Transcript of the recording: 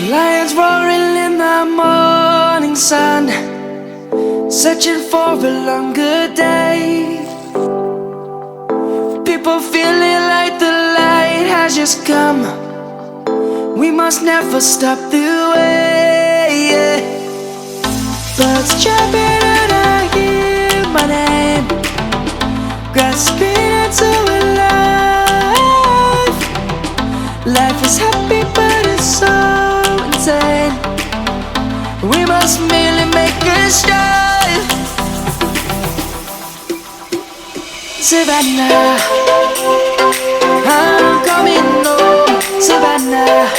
Lions roaring in the morning sun, searching for a longer day. People feeling like the light has just come. We must never stop the way. Birds chirping and I hear my name, grasping into a life. Life is happy but it's so insane. We must merely make a strive. Savannah, I'm coming home. Savannah,